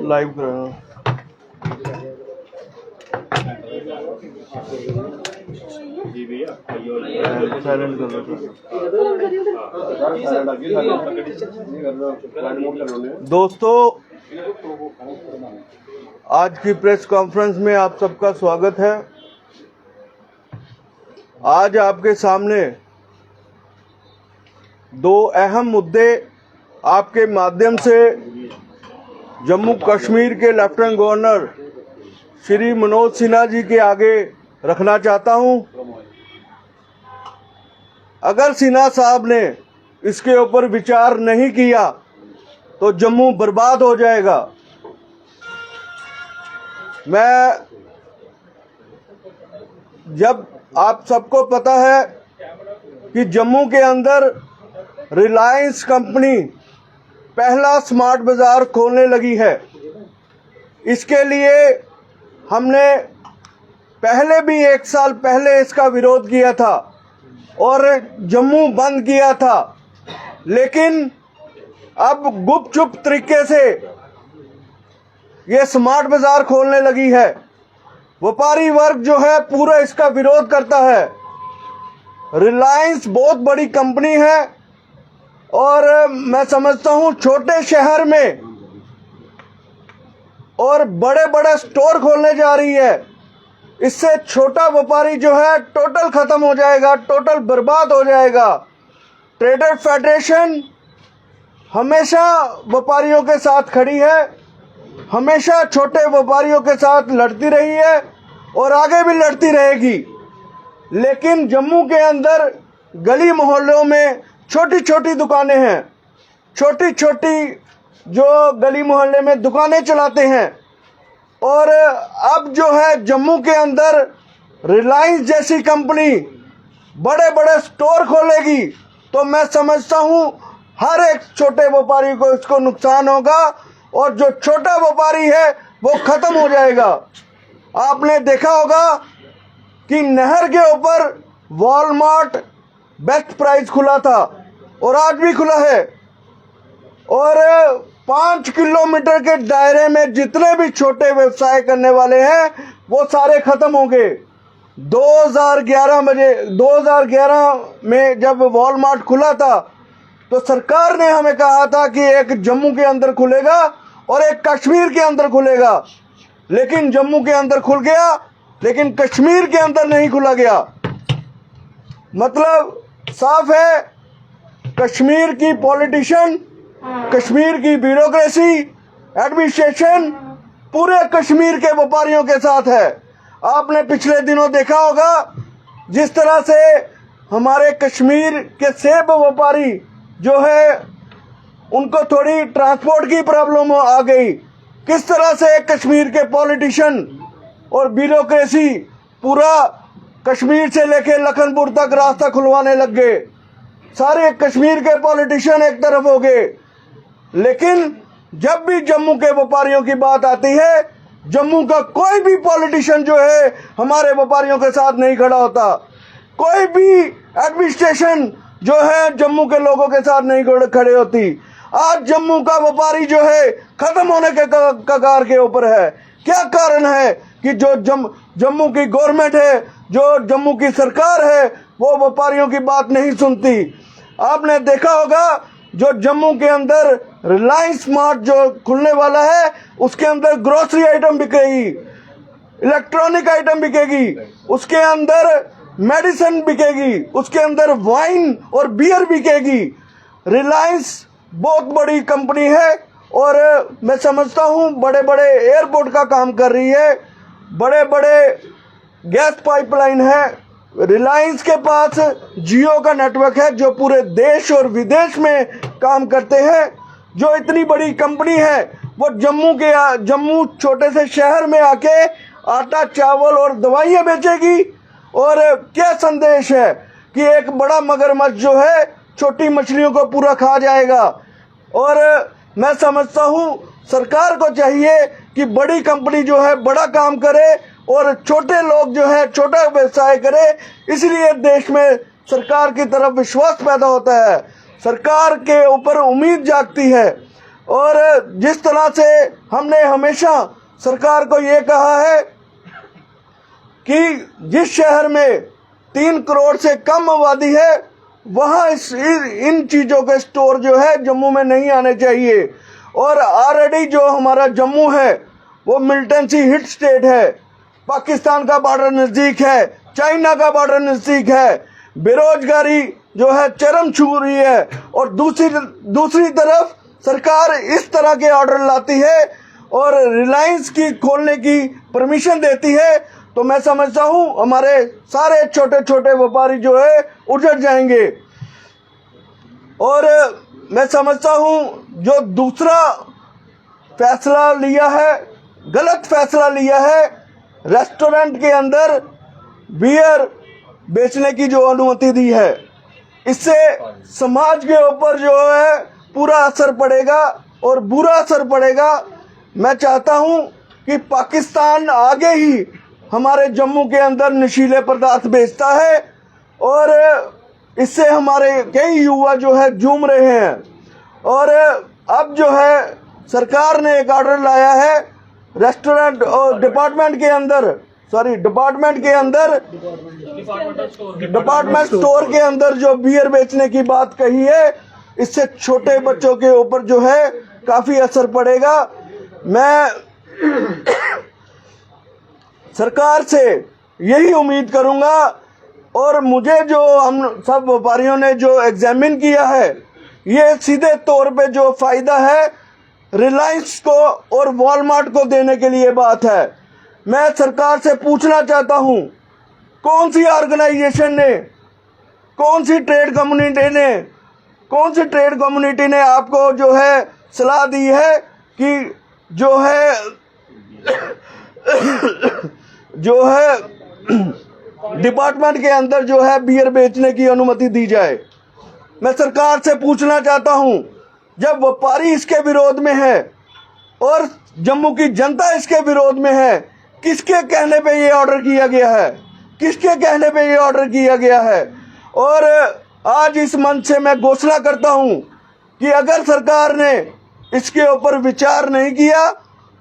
Live कर रहा हूँ। साइलेंट कर लो। दोस्तों, आज की प्रेस कॉन्फ्रेंस में आप सबका स्वागत है। आज आपके सामने दो अहम मुद्दे आपके माध्यम से जम्मू कश्मीर के लेफ्टिनेंट गवर्नर श्री मनोज सिन्हा जी के आगे रखना चाहता हूं। अगर सिन्हा साहब ने इसके ऊपर विचार नहीं किया तो जम्मू बर्बाद हो जाएगा। जब आप सबको पता है कि जम्मू के अंदर रिलायंस कंपनी पहला स्मार्ट बाजार खोलने लगी है, इसके लिए हमने पहले भी 1 साल पहले इसका विरोध किया था और जम्मू बंद किया था, लेकिन अब गुपचुप तरीके से ये स्मार्ट बाजार खोलने लगी है। व्यापारी वर्ग जो है पूरा इसका विरोध करता है। रिलायंस बहुत बड़ी कंपनी है और मैं समझता हूं छोटे शहर में और बड़े बड़े स्टोर खोलने जा रही है। इससे छोटा व्यापारी जो है टोटल खत्म हो जाएगा, टोटल बर्बाद हो जाएगा। ट्रेडर फेडरेशन हमेशा व्यापारियों के साथ खड़ी है, हमेशा छोटे व्यापारियों के साथ लड़ती रही है और आगे भी लड़ती रहेगी। लेकिन जम्मू के अंदर गली मोहल्लों में छोटी छोटी दुकानें हैं, छोटी छोटी जो गली मोहल्ले में दुकानें चलाते हैं, और अब जो है जम्मू के अंदर रिलायंस जैसी कंपनी बड़े बड़े स्टोर खोलेगी तो मैं समझता हूं हर एक छोटे व्यापारी को इसको नुकसान होगा और जो छोटा व्यापारी है वो खत्म हो जाएगा। आपने देखा होगा कि नहर के ऊपर वॉलमार्ट बेस्ट प्राइस खुला था और आज भी खुला है, और 5 किलोमीटर के दायरे में जितने भी छोटे व्यवसाय करने वाले हैं वो सारे खत्म हो गए। 2011 में जब वॉलमार्ट खुला था तो सरकार ने हमें कहा था कि एक जम्मू के अंदर खुलेगा और एक कश्मीर के अंदर खुलेगा, लेकिन जम्मू के अंदर खुल गया लेकिन कश्मीर के अंदर नहीं खुला गया। मतलब साफ है, कश्मीर की पॉलिटिशियन, कश्मीर की ब्यूरोक्रेसी, एडमिनिस्ट्रेशन पूरे कश्मीर के व्यापारियों के साथ है। आपने पिछले दिनों देखा होगा जिस तरह से हमारे कश्मीर के सेब व्यापारी जो है उनको थोड़ी ट्रांसपोर्ट की प्रॉब्लम आ गई, किस तरह से कश्मीर के पॉलिटिशियन और ब्यूरोक्रेसी पूरा कश्मीर से लेकर लखनपुर तक रास्ता खुलवाने लग गए। सारे कश्मीर के पॉलिटिशियन एक तरफ हो गए। लेकिन जब भी जम्मू के व्यापारियों की बात आती है, जम्मू का कोई भी पॉलिटिशियन जो है हमारे व्यापारियों के साथ नहीं खड़ा होता। कोई भी एडमिनिस्ट्रेशन जो है जम्मू के लोगों के साथ नहीं खड़े होती। आज जम्मू का व्यापारी जो है खत्म होने के कगार के ऊपर है। क्या कारण है कि जो जम्मू की गवर्नमेंट है, जो जम्मू की सरकार है, वो व्यापारियों की बात नहीं सुनती। आपने देखा होगा जो जम्मू के अंदर रिलायंस स्मार्ट जो खुलने वाला है उसके अंदर ग्रोसरी आइटम बिकेगी, इलेक्ट्रॉनिक आइटम बिकेगी, उसके अंदर मेडिसिन बिकेगी, उसके अंदर वाइन और बियर बिकेगी। रिलायंस बहुत बड़ी कंपनी है और मैं समझता हूँ बड़े बड़े एयरपोर्ट का काम कर रही है, बड़े बड़े गैस पाइपलाइन है। रिलायंस के पास जियो का नेटवर्क है जो पूरे देश और विदेश में काम करते हैं। जो इतनी बड़ी कंपनी है वो जम्मू छोटे से शहर में आके आटा चावल और दवाइयाँ बेचेगी। और क्या संदेश है कि एक बड़ा मगरमच्छ जो है छोटी मछलियों को पूरा खा जाएगा। और मैं समझता हूँ सरकार को चाहिए कि बड़ी कंपनी जो है बड़ा काम करे और छोटे लोग जो है छोटा व्यवसाय करे, इसलिए देश में सरकार की तरफ विश्वास पैदा होता है। सरकार के ऊपर उम्मीद जागती है। और जिस तरह से हमने हमेशा सरकार को ये कहा है कि जिस शहर में 3 करोड़ से कम आबादी है वहाँ इन चीज़ों के स्टोर जो है जम्मू में नहीं आने चाहिए। और ऑलरेडी जो हमारा जम्मू है वो मिलिटेंसी हिट स्टेट है, पाकिस्तान का बॉर्डर नज़दीक है, चाइना का बॉर्डर नज़दीक है, बेरोजगारी जो है चरम छू रही है। और दूसरी तरफ सरकार इस तरह के ऑर्डर लाती है और रिलायंस की खोलने की परमिशन देती है, तो मैं समझता हूँ हमारे सारे छोटे छोटे व्यापारी जो है उजड़ जाएंगे। और मैं समझता हूँ जो दूसरा फैसला लिया है, गलत फैसला लिया है, रेस्टोरेंट के अंदर बियर बेचने की जो अनुमति दी है, इससे समाज के ऊपर जो है पूरा असर पड़ेगा और बुरा असर पड़ेगा। मैं चाहता हूं कि पाकिस्तान आगे ही हमारे जम्मू के अंदर नशीले पदार्थ बेचता है और इससे हमारे कई युवा जो है जूझ रहे हैं। और अब जो है सरकार ने एक ऑर्डर लाया है रेस्टोरेंट और डिपार्टमेंट स्टोर के अंदर जो बियर बेचने की बात कही है, इससे छोटे बच्चों के ऊपर जो है काफ़ी असर पड़ेगा। मैं सरकार से यही उम्मीद करूंगा और मुझे जो हम सब व्यापारियों ने जो एग्जामिन किया है, ये सीधे तौर पे जो फ़ायदा है रिलायंस को और वॉलमार्ट को देने के लिए बात है। मैं सरकार से पूछना चाहता हूँ, कौन सी ऑर्गेनाइजेशन ने, कौन सी ट्रेड कम्युनिटी ने आपको जो है सलाह दी है कि जो है डिपार्टमेंट के अंदर जो है बियर बेचने की अनुमति दी जाए। मैं सरकार से पूछना चाहता हूं, जब व्यापारी इसके विरोध में है और जम्मू की जनता इसके विरोध में है, किसके कहने पे ये ऑर्डर किया गया है? और आज इस मंच से मैं घोषणा करता हूं कि अगर सरकार ने इसके ऊपर विचार नहीं किया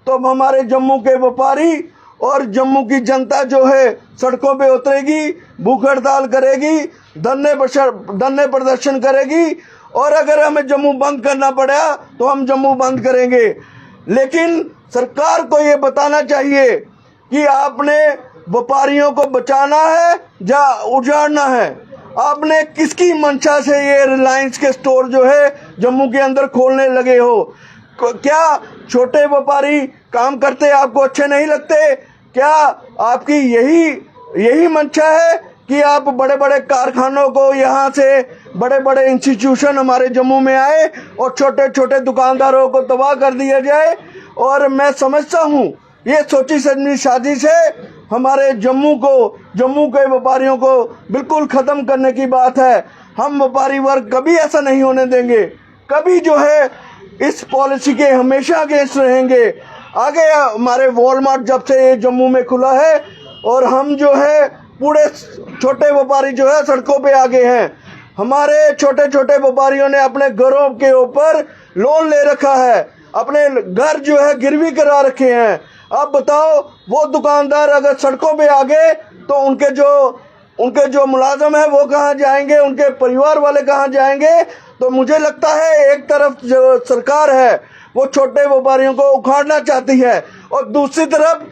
तो हमारे जम्मू के व्यापारी और जम्मू की जनता जो है सड़कों पे उतरेगी, भूख हड़ताल करेगी, धरने प्रदर्शन करेगी। और अगर हमें जम्मू बंद करना पड़ा तो हम जम्मू बंद करेंगे। लेकिन सरकार को ये बताना चाहिए कि आपने व्यापारियों को बचाना है या उजाड़ना है। आपने किसकी मंशा से ये रिलायंस के स्टोर जो है जम्मू के अंदर खोलने लगे हो? क्या छोटे व्यापारी काम करते आपको अच्छे नहीं लगते? क्या आपकी यही मंशा है कि आप बड़े बड़े कारखानों को, यहाँ से बड़े बड़े इंस्टीट्यूशन हमारे जम्मू में आए और छोटे छोटे दुकानदारों को तबाह कर दिया जाए? और मैं समझता हूँ ये सोची समझी साजिश है, हमारे जम्मू के व्यापारियों को बिल्कुल ख़त्म करने की बात है। हम व्यापारी वर्ग कभी ऐसा नहीं होने देंगे, कभी जो है इस पॉलिसी के हमेशा अगेंस्ट रहेंगे। आगे हमारे वॉलमार्ट जब से जम्मू में खुला है और हम जो है पूरे छोटे व्यापारी जो है सड़कों पे आगे हैं। हमारे छोटे छोटे व्यापारियों ने अपने घरों के ऊपर लोन ले रखा है, अपने घर जो है गिरवी करा रखे हैं। अब बताओ, वो दुकानदार अगर सड़कों पे आ गए तो उनके जो मुलाजम है वो कहाँ जाएंगे, उनके परिवार वाले कहाँ जाएंगे? तो मुझे लगता है एक तरफ जो सरकार है वो छोटे व्यापारियों को उखाड़ना चाहती है और दूसरी तरफ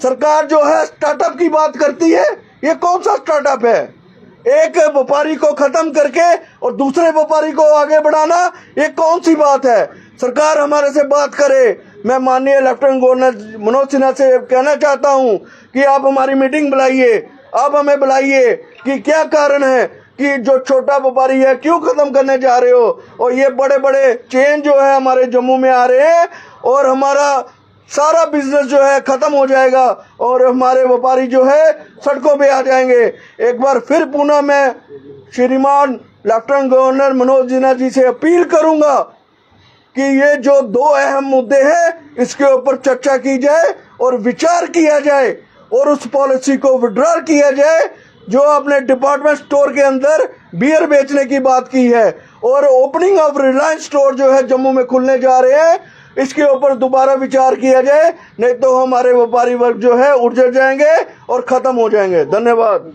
सरकार जो है स्टार्टअप की बात करती है। ये कौन सा स्टार्टअप है? एक व्यापारी को खत्म करके और दूसरे व्यापारी को आगे बढ़ाना, ये कौन सी बात है? सरकार हमारे से बात करे। मैं माननीय लेफ्टिनेंट गवर्नर मनोज सिन्हा से कहना चाहता हूं कि आप हमारी मीटिंग बुलाइए, आप हमें बुलाइए कि क्या कारण है कि जो छोटा व्यापारी है क्यों खत्म करने जा रहे हो? और ये बड़े बड़े चेन जो है हमारे जम्मू में आ रहे हैं और हमारा सारा बिजनेस जो है खत्म हो जाएगा और हमारे व्यापारी जो है सड़कों पे आ जाएंगे। एक बार फिर पुनः मैं श्रीमान लेफ्टिनेंट गवर्नर मनोज सिन्हा जी से अपील करूंगा कि ये जो 2 अहम मुद्दे हैं इसके ऊपर चर्चा की जाए और विचार किया जाए और उस पॉलिसी को विड्रॉ किया जाए जो आपने डिपार्टमेंट स्टोर के अंदर बियर बेचने की बात की है। और ओपनिंग ऑफ रिलायंस स्टोर जो है जम्मू में खुलने जा रहे हैं, इसके ऊपर दोबारा विचार किया जाए, नहीं तो हमारे व्यापारी वर्ग जो है उजड़ जाएंगे और खत्म हो जाएंगे। धन्यवाद।